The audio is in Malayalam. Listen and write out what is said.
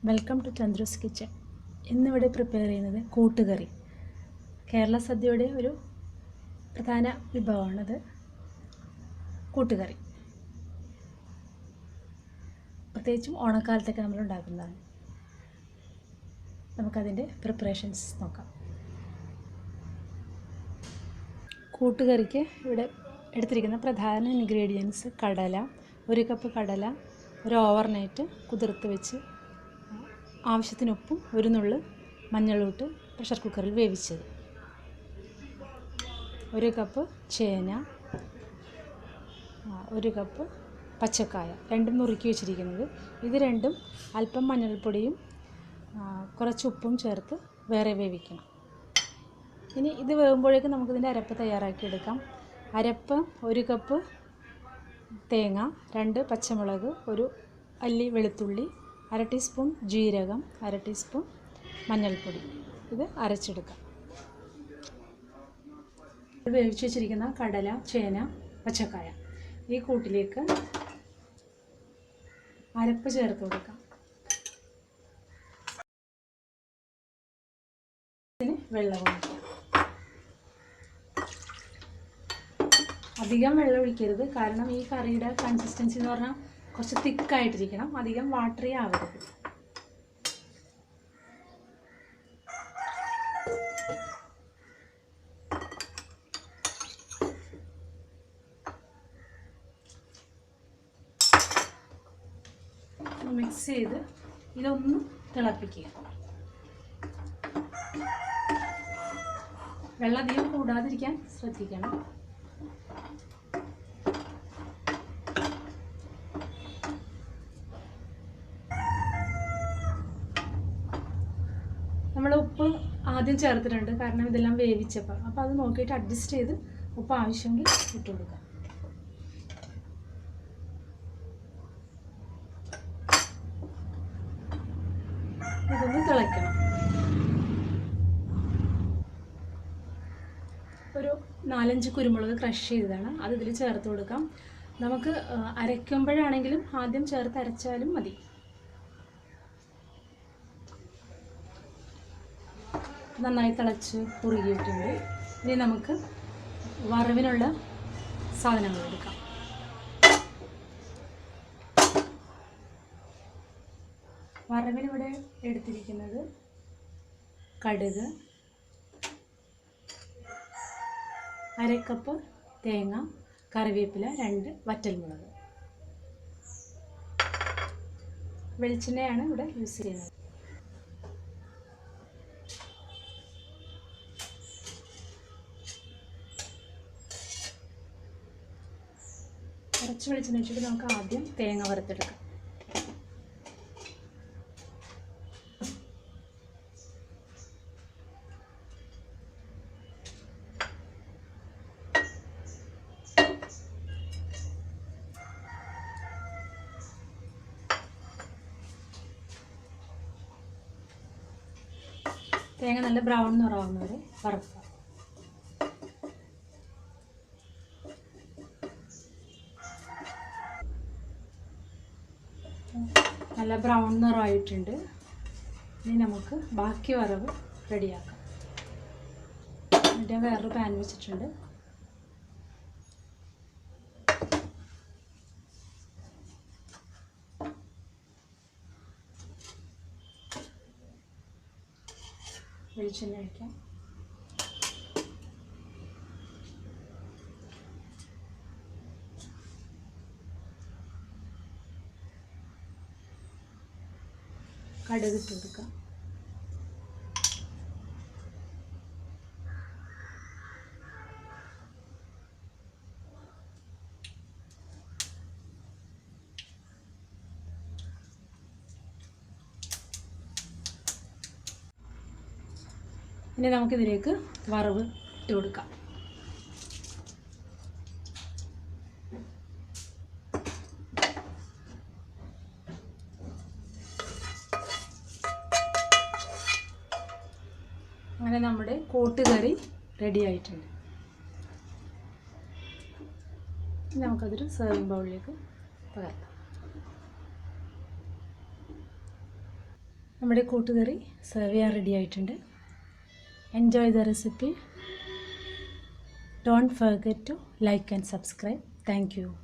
Welcome to Chandru's kitchen. ഇന്നിവിടെ പ്രിപ്പയർ ചെയ്യുന്നത് കൂട്ടുകറി. കേരള സദ്യയുടെ ഒരു പ്രധാന വിഭവമാണത്, കൂട്ടുകറി. പ്രത്യേകിച്ചും ഓണക്കാലത്തൊക്കെ നമ്മൾ ഉണ്ടാക്കുന്നതാണ്. നമുക്കതിൻ്റെ പ്രിപ്പറേഷൻസ് നോക്കാം. കൂട്ടുകറിക്ക് ഇവിടെ എടുത്തിരിക്കുന്ന പ്രധാന ഇൻഗ്രീഡിയൻസ് കടല, 1 കപ്പ് കടല, ഒരു ഓവർനൈറ്റ് കുതിർത്ത് വെച്ച് ആവശ്യത്തിന് ഉപ്പും 1 നുള്ള് മഞ്ഞളും പ്രഷർ കുക്കറിൽ വേവിച്ചത്, 1 കപ്പ് ചേന, 1 കപ്പ് പച്ചക്കായ, രണ്ടും നുറുക്കി വെച്ചിരിക്കുന്നത്. ഇത് രണ്ടും അല്പം മഞ്ഞൾപ്പൊടിയും കുറച്ച് ഉപ്പും ചേർത്ത് വേറെ വേവിക്കണം. ഇനി ഇത് വേകുമ്പോഴേക്കും നമുക്കിതിൻ്റെ അരപ്പ് തയ്യാറാക്കി എടുക്കാം. അരപ്പ്: 1 കപ്പ് തേങ്ങ, 2 പച്ചമുളക്, 1 അല്ലി വെളുത്തുള്ളി, 1/2 ടീസ്പൂൺ ജീരകം, 1/2 ടീസ്പൂൺ മഞ്ഞൾപ്പൊടി. ഇത് അരച്ചെടുക്കാം. വേവിച്ച് വെച്ചിരിക്കുന്ന കടല, ചേന, പച്ചക്കായ ഈ കൂട്ടിലേക്ക് അരപ്പ് ചേർത്ത് കൊടുക്കാം. ഇതിന് വെള്ളം ഒഴിക്കാം. അധികം വെള്ളം ഒഴിക്കരുത്, കാരണം ഈ കറിയുടെ കൺസിസ്റ്റൻസി എന്ന് പറഞ്ഞാൽ കുറച്ച് തിക്കായിട്ടിരിക്കണം, അധികം വാട്ടറി ആവരുത്. മിക്സ് ചെയ്ത് ഇതൊന്ന് തിളപ്പിക്കുക. വെള്ളം അധികം കൂടാതിരിക്കാൻ ശ്രദ്ധിക്കണം. നമ്മൾ ഉപ്പ് ആദ്യം ചേർത്തിട്ടുണ്ട്, കാരണം ഇതെല്ലാം വേവിച്ചപ്പോൾ. അപ്പോൾ അത് നോക്കിയിട്ട് അഡ്ജസ്റ്റ് ചെയ്ത് ഉപ്പ് ആവശ്യമെങ്കിൽ ഇട്ട് കൊടുക്കാം. ഇതൊന്ന് തിളയ്ക്കണം. ഒരു 4-5 കുരുമുളക് ക്രഷ് ചെയ്തതാണ്, അത് ഇതിൽ ചേർത്ത് കൊടുക്കാം. നമുക്ക് അരയ്ക്കുമ്പോഴാണെങ്കിലും ആദ്യം ചേർത്ത് അരച്ചാലും മതി. നന്നായി തിളച്ച് കുറുകിയിട്ടുണ്ട്. ഇനി നമുക്ക് വറവിനുള്ള സാധനങ്ങൾ എടുക്കാം. വറവിനിവിടെ എടുത്തിരിക്കുന്നത് കടുക്, 1/2 കപ്പ് തേങ്ങ, കറിവേപ്പില, 2 വറ്റൽമുളക്. വെളിച്ചെണ്ണയാണ് ഇവിടെ യൂസ് ചെയ്യുന്നത്. കുറച്ച് വെളിച്ചെണ്ണ വെച്ചിട്ട് നമുക്ക് ആദ്യം തേങ്ങ വറുത്തെടുക്കാം. തേങ്ങ നല്ല ബ്രൗൺ നിറമാവുന്നവരെ വറുക്കുക. നല്ല ബ്രൗൺ നിറമായിട്ടുണ്ട്. ഇനി നമുക്ക് ബാക്കി വറവ് റെഡിയാക്കാം. എന്നിട്ട് വേറൊരു പാൻ വെച്ചിട്ടുണ്ട്. വെളിച്ചെണ്ണ ഒഴിക്കാം. കടുക് ഇട്ട് കൊടുക്കാം. ഇനി നമുക്കിതിലേക്ക് വറവ് ഇട്ട് കൊടുക്കാം. അങ്ങനെ നമ്മുടെ കൂട്ടുകറി റെഡി ആയിട്ടുണ്ട്. നമുക്കതൊരു സെർവിങ് ബൗളിലേക്ക് പകർത്താം. നമ്മുടെ കൂട്ടുകറി സെർവ് ചെയ്യാൻ റെഡി ആയിട്ടുണ്ട്. Enjoy the recipe. Don't forget to like and subscribe. Thank U.